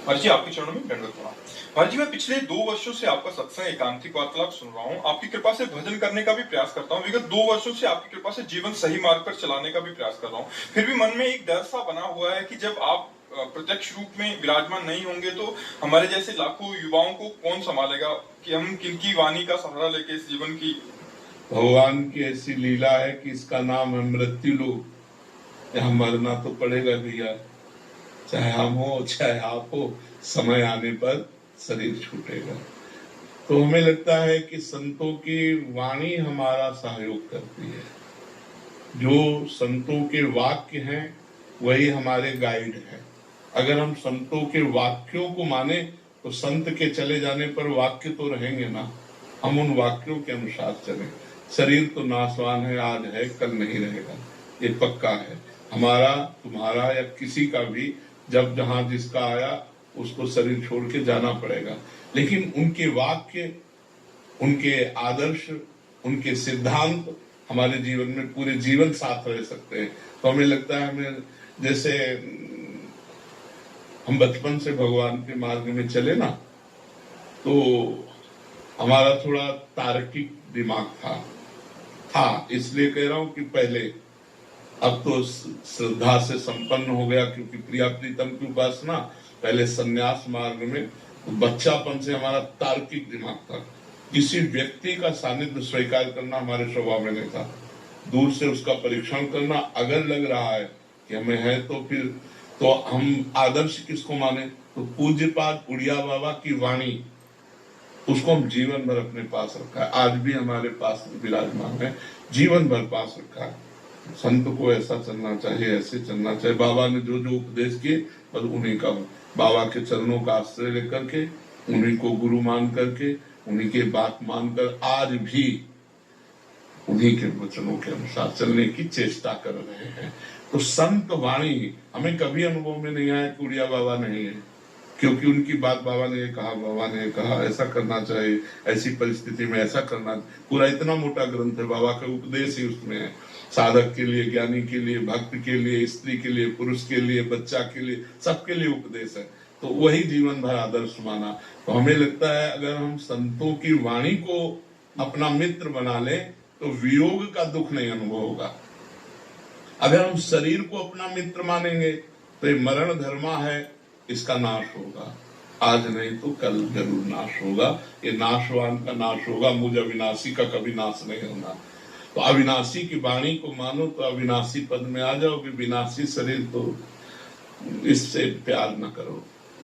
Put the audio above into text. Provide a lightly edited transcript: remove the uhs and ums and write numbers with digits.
महाराज जी, आपके चरणों में दंडवत प्रणाम। महाराज जी, मैं पिछले 2 वर्षों से आपका सत्संग एकांतिक वार्तालाप सुन रहा हूँ। आपकी कृपा से भजन करने का भी प्रयास करता हूँ। विगत 2 वर्षों से आपकी कृपा से जीवन सही मार्ग पर चलाने का भी प्रयास कर रहा हूँ। फिर भी मन में एक डर सा बना हुआ है कि जब आप प्रत्यक्ष रूप में विराजमान नहीं होंगे तो हमारे जैसे लाखों युवाओं को कौन संभालेगा, कि हम किनकी वाणी का सहारा लेके इस जीवन की। भगवान की ऐसी लीला है कि इसका नाम है मृत्यु लोक। यहाँ मरना तो पड़ेगा भैया, चाहे हम हो चाहे आप हो, समय आने पर शरीर छूटेगा। तो हमें लगता है कि संतों की वाणी हमारा सहयोग करती है। जो संतों के वाक्य हैं वही हमारे गाइड है। अगर हम संतों के वाक्यों को माने तो संत के चले जाने पर वाक्य तो रहेंगे ना, हम उन वाक्यों के अनुसार चलें। शरीर तो नाशवान है, आज है कल नहीं रहेगा, ये पक्का है। हमारा, तुम्हारा या किसी का भी जब जहां जिसका आया उसको शरीर छोड़ के जाना पड़ेगा। लेकिन उनके वाक्य, उनके आदर्श, उनके सिद्धांत हमारे जीवन में पूरे जीवन साथ रह सकते हैं। तो हमें लगता है, हमें जैसे हम बचपन से भगवान के मार्ग में चले ना, तो हमारा थोड़ा तार्किक दिमाग था, इसलिए कह रहा हूं कि पहले, अब तो श्रद्धा से संपन्न हो गया क्योंकि प्रिया प्रीतम की उपासना। पहले सन्यास मार्ग में बच्चापन से हमारा तार्किक दिमाग था। किसी व्यक्ति का सानिध्य स्वीकार करना हमारे स्वभाव में नहीं था। दूर से उसका परीक्षण करना, अगर लग रहा है कि हमें है तो फिर तो हम आदर्श किसको माने, तो पूज्यपाद उड़िया बाबा की वाणी, उसको हम जीवन भर अपने पास रखा है। आज भी हमारे पास विराजमान है, जीवन भर पास रखा है। संत को ऐसा चलना चाहिए, ऐसे चलना चाहिए। बाबा ने जो जो उपदेश किए बस उन्हीं का, बाबा के चरणों का आश्रय लेकर के, उन्हीं को गुरु मान करके, उन्हीं के बात मानकर आज भी उन्हीं के वचनों के अनुसार चलने की चेष्टा कर रहे हैं। तो संत वाणी हमें कभी अनुभव में नहीं आया कि उड़िया बाबा नहीं है, क्योंकि उनकी बात बाबा ने कहा, बाबा ने कहा ऐसा करना चाहिए, ऐसी परिस्थिति में ऐसा करना। पूरा इतना मोटा ग्रंथ है, बाबा का उपदेश ही उसमें है। साधक के लिए, ज्ञानी के लिए, भक्त के लिए, स्त्री के लिए, पुरुष के लिए, बच्चा के लिए, सबके लिए उपदेश है। तो वही जीवन भर आदर्श माना। तो हमें लगता है अगर हम संतों की वाणी को अपना मित्र बना ले तो वियोग का दुख नहीं अनुभव होगा। अगर हम शरीर को अपना मित्र मानेंगे तो ये मरण धर्मा है, इसका नाश होगा। आज नहीं तो कल जरूर नाश होगा। ये नाशवान का नाश होगा, मुझ अविनाशी का कभी नाश नहीं होना। तो अविनाशी की वाणी को मानो तो अविनाशी पद में आ जाओगे। विनाशी शरीर तो इससे प्यार न करो।